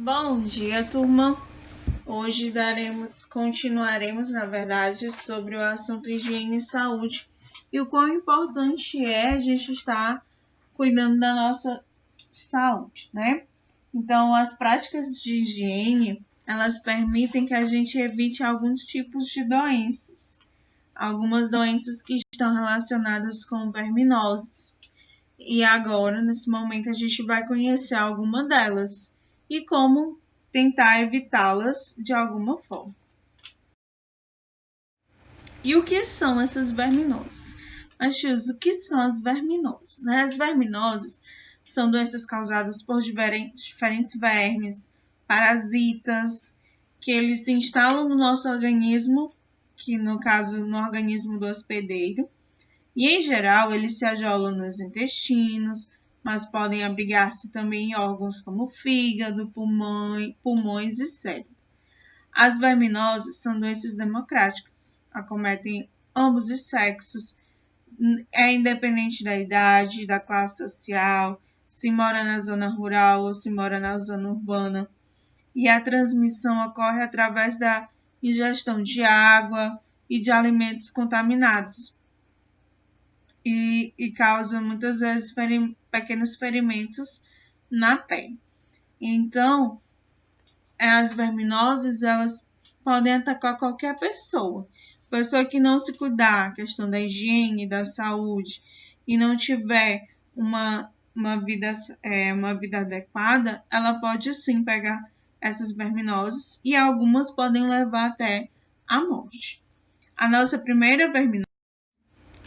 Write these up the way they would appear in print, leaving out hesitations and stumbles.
Bom dia, turma. Hoje continuaremos, na verdade, sobre o assunto higiene e saúde e o quão importante é a gente estar cuidando da nossa saúde, né? Então, as práticas de higiene, elas permitem que a gente evite alguns tipos de doenças. Algumas doenças que estão relacionadas com verminoses. E agora, nesse momento, a gente vai conhecer alguma delas e como tentar evitá-las de alguma forma. E o que são essas verminoses? Mas, tios, o que são as verminoses? As verminoses são doenças causadas por diferentes vermes, parasitas, que eles se instalam no nosso organismo, que no caso, no organismo do hospedeiro, e em geral eles se ajolam nos intestinos, mas podem abrigar-se também em órgãos como fígado, pulmões e cérebro. As verminoses são doenças democráticas, acometem ambos os sexos, é independente da idade, da classe social, se mora na zona rural ou se mora na zona urbana, e a transmissão ocorre através da ingestão de água e de alimentos contaminados. E causa muitas vezes pequenos ferimentos na pele. Então, as verminoses elas podem atacar qualquer pessoa. Pessoa que não se cuidar, a questão da higiene, da saúde, e não tiver uma vida adequada, ela pode sim pegar essas verminoses e algumas podem levar até a morte. A nossa primeira verminose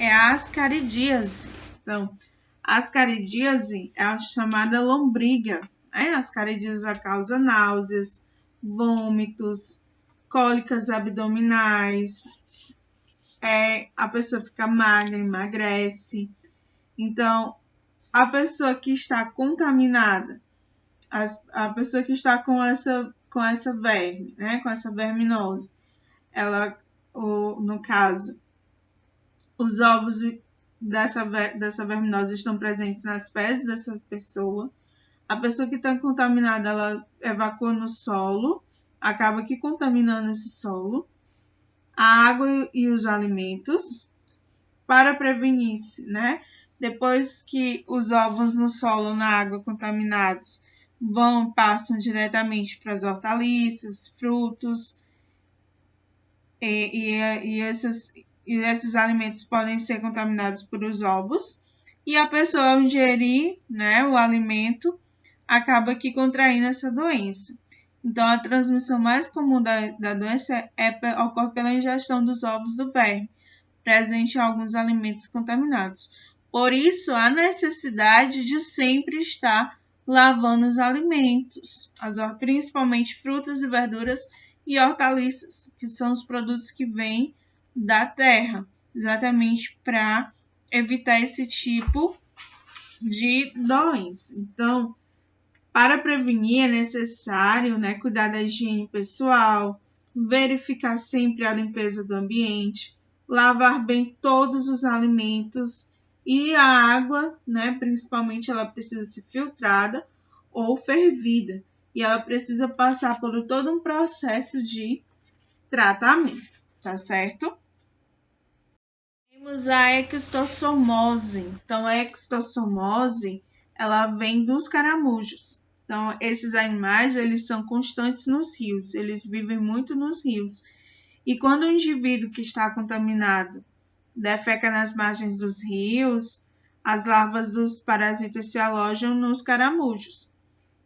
é a ascaridíase. Então, a ascaridíase é a chamada lombriga. A ascaridíase causa náuseas, vômitos, cólicas abdominais, a pessoa fica magra, emagrece. Então, a pessoa que está contaminada, a pessoa que está com essa verme, com essa verminose, no caso, os ovos dessa verminose estão presentes nas fezes dessa pessoa. A pessoa que está contaminada, ela evacua no solo, acaba aqui contaminando esse solo, a água e os alimentos, para prevenir-se, Depois que os ovos no solo, na água contaminados, passam diretamente para as hortaliças, frutos, e esses alimentos podem ser contaminados por os ovos, e a pessoa, ao ingerir o alimento, acaba aqui contraindo essa doença. Então, a transmissão mais comum da doença ocorre pela ingestão dos ovos do verme, presente em alguns alimentos contaminados. Por isso, há necessidade de sempre estar lavando os alimentos, principalmente frutas e verduras e hortaliças, que são os produtos que vêm da terra, exatamente para evitar esse tipo de doença. Então, para prevenir é necessário cuidar da higiene pessoal, verificar sempre a limpeza do ambiente, lavar bem todos os alimentos e a água, principalmente ela precisa ser filtrada ou fervida e ela precisa passar por todo um processo de tratamento, tá certo? Temos a extossomose. Então, a extossomose, ela vem dos caramujos. Então, esses animais, eles são constantes nos rios, eles vivem muito nos rios. E quando o indivíduo que está contaminado defeca nas margens dos rios, as larvas dos parasitas se alojam nos caramujos.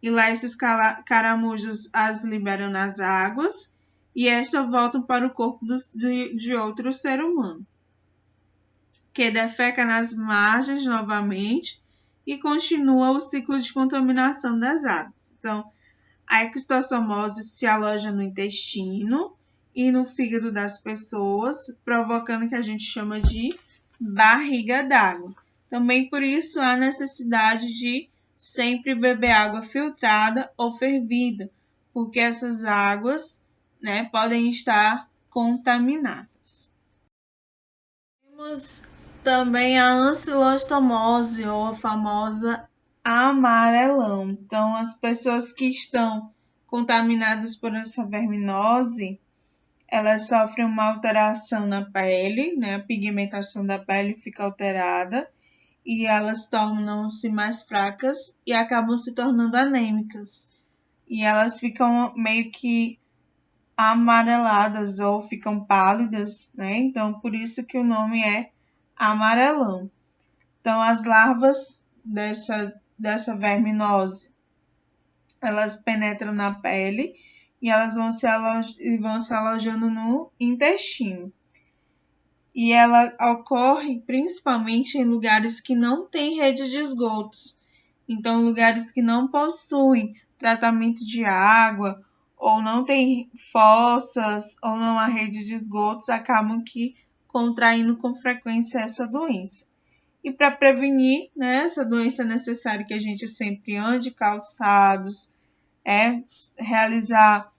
E lá esses caramujos as liberam nas águas e estas voltam para o corpo de outro ser humano, que defeca nas margens novamente e continua o ciclo de contaminação das águas. Então, a extossomose se aloja no intestino e no fígado das pessoas, provocando o que a gente chama de barriga d'água. Também por isso há necessidade de sempre beber água filtrada ou fervida, porque essas águas podem estar contaminadas. Temos também a ancilostomose, ou a famosa amarelão. Então, as pessoas que estão contaminadas por essa verminose, elas sofrem uma alteração na pele, né? A pigmentação da pele fica alterada e elas tornam-se mais fracas e acabam se tornando anêmicas. E elas ficam meio que amareladas ou ficam pálidas, né? Então, por isso que o nome é amarelão. Então, as larvas dessa verminose, elas penetram na pele e elas vão se alojando no intestino. E ela ocorre principalmente em lugares que não têm rede de esgotos. Então, lugares que não possuem tratamento de água, ou não tem fossas, ou não há rede de esgotos, acabam que contraindo com frequência essa doença. E para prevenir, né, essa doença é necessário que a gente sempre ande calçados, realizar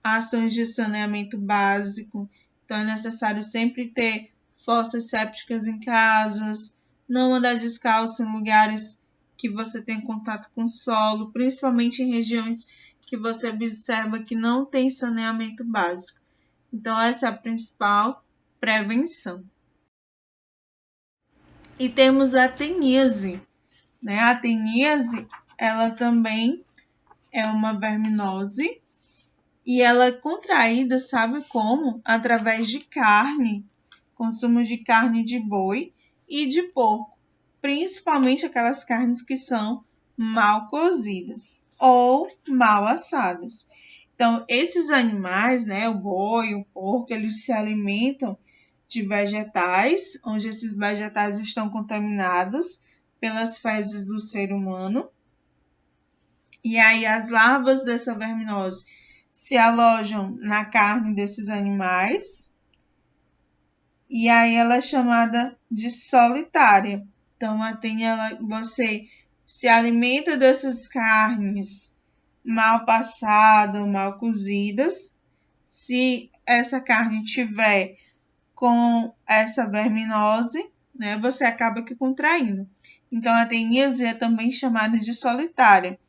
ações de saneamento básico. Então é necessário sempre ter fossas sépticas em casas, não andar descalço em lugares que você tem contato com solo, principalmente em regiões que você observa que não tem saneamento básico. Então essa é a principal prevenção. E temos a teníase, né? A teníase, ela também é uma verminose e ela é contraída, sabe como? Através de carne, consumo de carne de boi e de porco, principalmente aquelas carnes que são mal cozidas ou mal assadas. Então, esses animais, né, o boi, o porco, eles se alimentam de vegetais, onde esses vegetais estão contaminados pelas fezes do ser humano. E aí as larvas dessa verminose se alojam na carne desses animais. E aí ela é chamada de solitária. Então, você se alimenta dessas carnes mal passadas, mal cozidas. Se essa carne tiver com essa verminose, né, você acaba que contraindo. Então, a teníase é também chamada de solitária,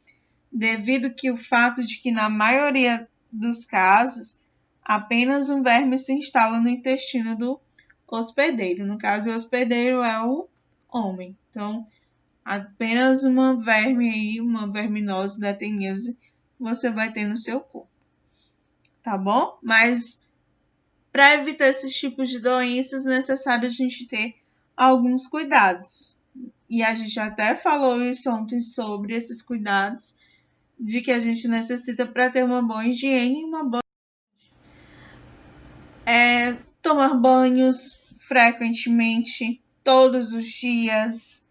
devido que o fato de que na maioria dos casos apenas um verme se instala no intestino do hospedeiro. No caso, o hospedeiro é o homem. Então, apenas uma verme aí, uma verminose da teníase, você vai ter no seu corpo. Tá bom? Mas para evitar esses tipos de doenças, é necessário a gente ter alguns cuidados. E a gente até falou isso ontem sobre esses cuidados de que a gente necessita para ter uma boa higiene e uma boa tomar banhos frequentemente, todos os dias,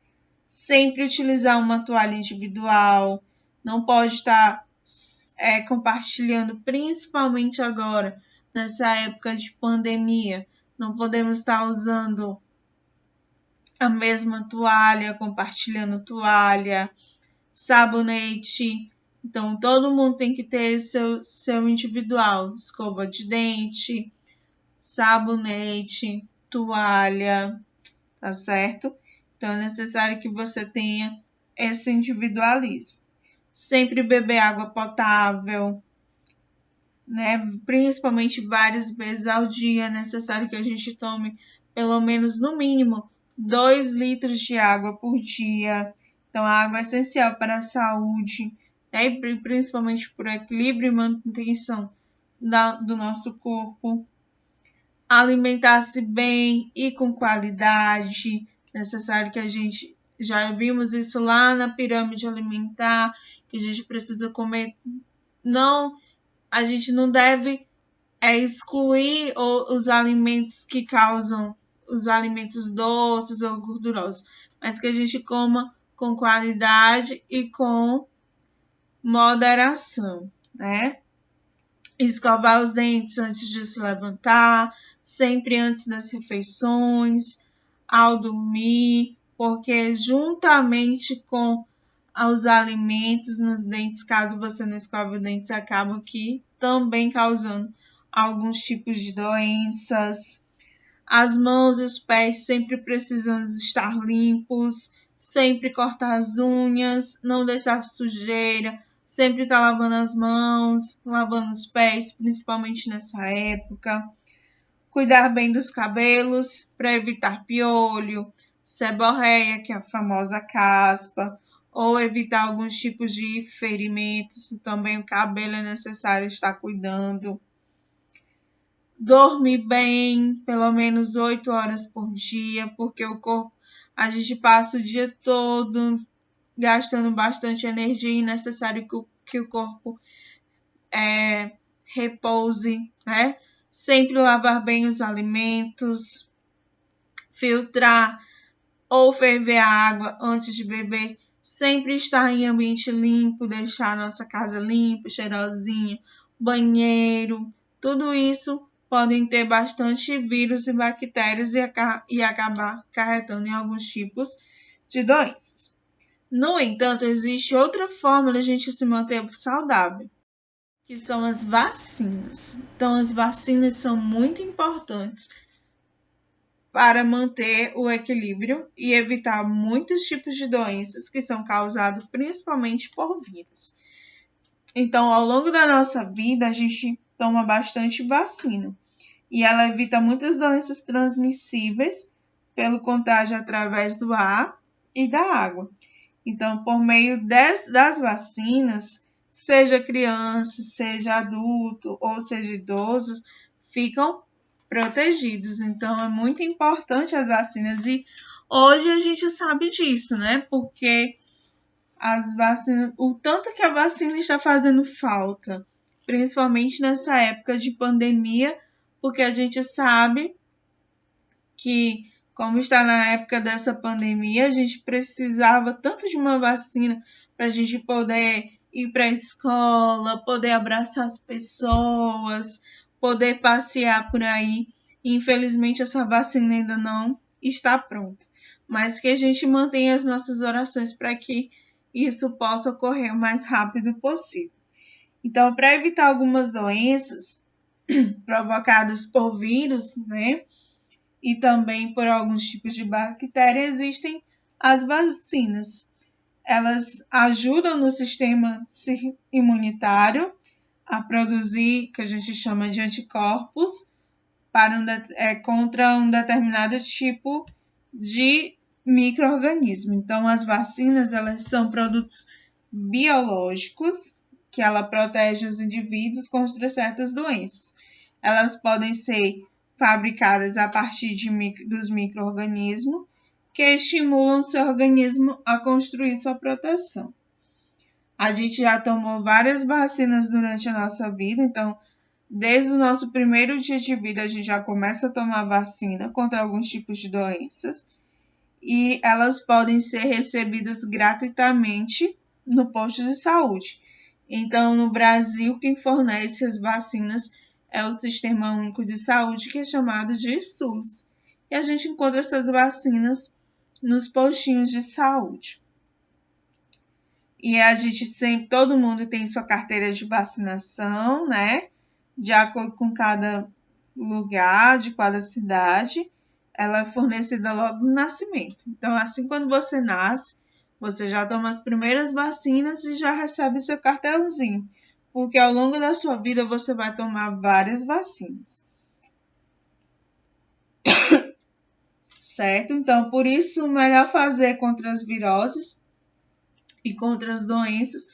sempre utilizar uma toalha individual, não pode estar compartilhando, principalmente agora, nessa época de pandemia, não podemos estar usando a mesma toalha, compartilhando toalha, sabonete. Então, todo mundo tem que ter seu individual, escova de dente, sabonete, toalha, tá certo? Então, é necessário que você tenha esse individualismo. Sempre beber água potável, né? Principalmente várias vezes ao dia. É necessário que a gente tome pelo menos, no mínimo, 2 litros de água por dia. Então, a água é essencial para a saúde, né? E principalmente para o equilíbrio e manutenção do nosso corpo. Alimentar-se bem e com qualidade. Necessário que a gente, já vimos isso lá na pirâmide alimentar, que a gente precisa comer, a gente não deve excluir os alimentos que causam, os alimentos doces ou gordurosos, mas que a gente coma com qualidade e com moderação, né? Escovar os dentes antes de se levantar, sempre antes das refeições, ao dormir, porque juntamente com os alimentos nos dentes, caso você não escove os dentes, acabam aqui também causando alguns tipos de doenças. As mãos e os pés sempre precisam estar limpos, sempre cortar as unhas, não deixar sujeira, sempre estar lavando as mãos, lavando os pés, principalmente nessa época. Cuidar bem dos cabelos para evitar piolho, seborreia, que é a famosa caspa, ou evitar alguns tipos de ferimentos. Também o cabelo é necessário estar cuidando. Dormir bem, pelo menos 8 horas por dia, porque o corpo, a gente passa o dia todo gastando bastante energia e é necessário que o corpo repouse, né? Sempre lavar bem os alimentos, filtrar ou ferver a água antes de beber, sempre estar em ambiente limpo, deixar a nossa casa limpa, cheirosinha, banheiro, tudo isso podem ter bastante vírus e bactérias e acabar carregando em alguns tipos de doenças. No entanto, existe outra forma de a gente se manter saudável, que são as vacinas. Então, as vacinas são muito importantes para manter o equilíbrio e evitar muitos tipos de doenças que são causados principalmente por vírus. Então, ao longo da nossa vida, a gente toma bastante vacina e ela evita muitas doenças transmissíveis pelo contágio através do ar e da água. Então, por meio das vacinas, seja criança, seja adulto ou seja idoso, ficam protegidos. Então, é muito importante as vacinas e hoje a gente sabe disso, né? Porque as vacinas, o tanto que a vacina está fazendo falta, principalmente nessa época de pandemia, porque a gente sabe que, como está na época dessa pandemia, a gente precisava tanto de uma vacina para a gente poder ir para a escola, poder abraçar as pessoas, poder passear por aí. Infelizmente, essa vacina ainda não está pronta, mas que a gente mantenha as nossas orações para que isso possa ocorrer o mais rápido possível. Então, para evitar algumas doenças provocadas por vírus, né, e também por alguns tipos de bactéria, existem as vacinas. Elas ajudam no sistema imunitário a produzir, que a gente chama de anticorpos, contra um determinado tipo de micro-organismo. Então, as vacinas, elas são produtos biológicos que ela protege os indivíduos contra certas doenças. Elas podem ser fabricadas a partir dos micro-organismos que estimulam seu organismo a construir sua proteção. A gente já tomou várias vacinas durante a nossa vida, então, desde o nosso primeiro dia de vida, a gente já começa a tomar vacina contra alguns tipos de doenças e elas podem ser recebidas gratuitamente no posto de saúde. Então, no Brasil, quem fornece as vacinas é o Sistema Único de Saúde, que é chamado de SUS. E a gente encontra essas vacinas nos postinhos de saúde. E a gente sempre, todo mundo tem sua carteira de vacinação, né? De acordo com cada lugar, de cada cidade, ela é fornecida logo no nascimento. Então, assim, quando você nasce, você já toma as primeiras vacinas e já recebe seu cartãozinho, porque ao longo da sua vida você vai tomar várias vacinas. Certo? Então, por isso, o melhor fazer contra as viroses e contra as doenças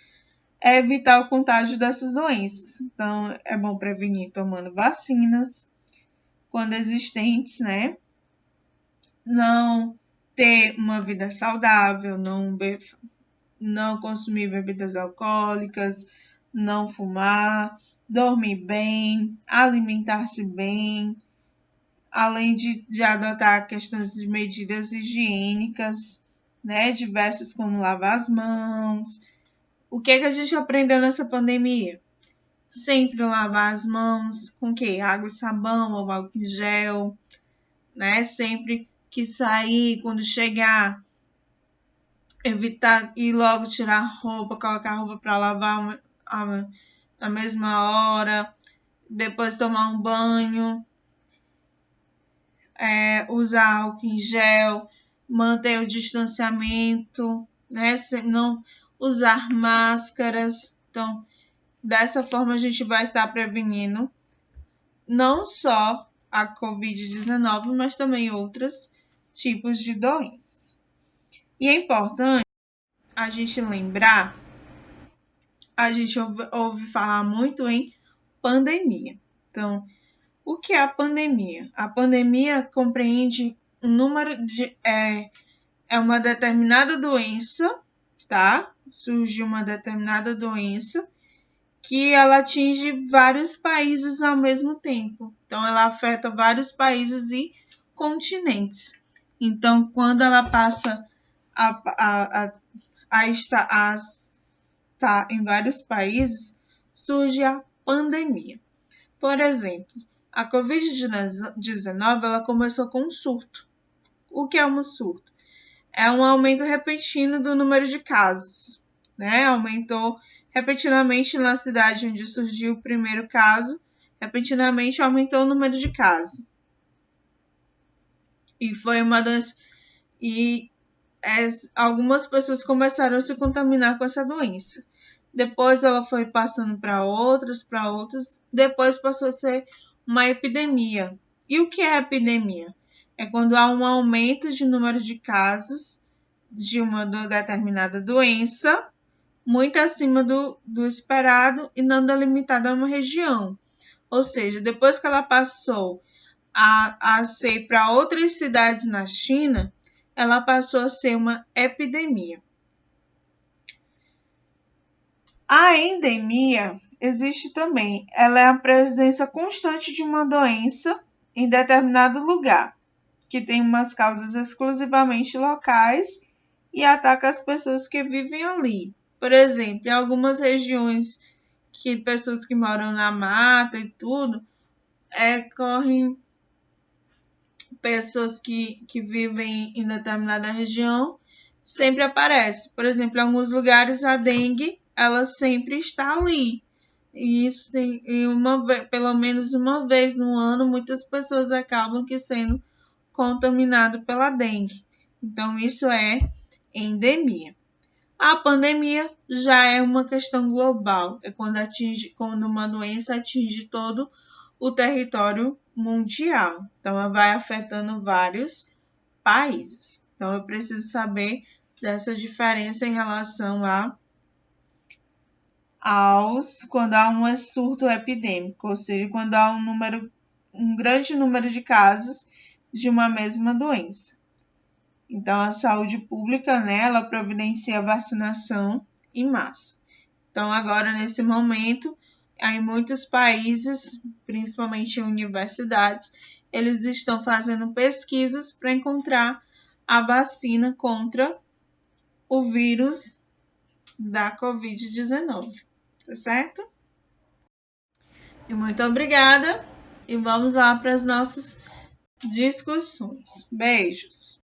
é evitar o contágio dessas doenças. Então, é bom prevenir tomando vacinas quando existentes, né? Não ter uma vida saudável, não consumir bebidas alcoólicas, não fumar, dormir bem, alimentar-se bem, além de adotar questões de medidas higiênicas, né, diversas como lavar as mãos. O que a gente aprendeu nessa pandemia? Sempre lavar as mãos com que? Água e sabão ou álcool em gel, né? Sempre que sair, quando chegar, evitar ir logo tirar a roupa, colocar a roupa para lavar na mesma hora, depois tomar um banho, usar álcool em gel, manter o distanciamento, né? Não usar máscaras, Então, dessa forma, a gente vai estar prevenindo não só a Covid-19, mas também outros tipos de doenças. E é importante a gente lembrar, a gente ouve falar muito em pandemia. Então, o que é a pandemia? A pandemia compreende um número de. É uma determinada doença, tá? Surge uma determinada doença que ela atinge vários países ao mesmo tempo. Então, ela afeta vários países e continentes. Então, quando ela passa a estar em vários países, surge a pandemia. Por exemplo, a Covid-19 ela começou com um surto. O que é um surto? É um aumento repentino do número de casos, né? Aumentou repentinamente na cidade onde surgiu o primeiro caso, repentinamente aumentou o número de casos. E foi uma das algumas pessoas começaram a se contaminar com essa doença. Depois ela foi passando para outras, depois passou a ser uma epidemia. E o que é epidemia? É quando há um aumento de número de casos de uma determinada doença, muito acima do esperado e não delimitada a uma região. Ou seja, depois que ela passou a ser para outras cidades na China, ela passou a ser uma epidemia. A endemia existe também. Ela é a presença constante de uma doença em determinado lugar, que tem umas causas exclusivamente locais e ataca as pessoas que vivem ali. Por exemplo, em algumas regiões que pessoas que moram na mata e tudo, correm pessoas que vivem em determinada região, sempre aparece. Por exemplo, em alguns lugares a dengue, ela sempre está ali. E isso pelo menos uma vez no ano, muitas pessoas acabam sendo contaminadas pela dengue. Então, isso é endemia. A pandemia já é uma questão global, é quando uma doença atinge todo o território mundial. Então, ela vai afetando vários países. Então, eu preciso saber dessa diferença em relação quando há um surto epidêmico, ou seja, quando há um grande número de casos de uma mesma doença. Então, a saúde pública, né, ela providencia a vacinação em massa. Então, agora, nesse momento, em muitos países, principalmente em universidades, eles estão fazendo pesquisas para encontrar a vacina contra o vírus da Covid-19. Tá certo? E muito obrigada. E vamos lá para as nossas discussões. Beijos!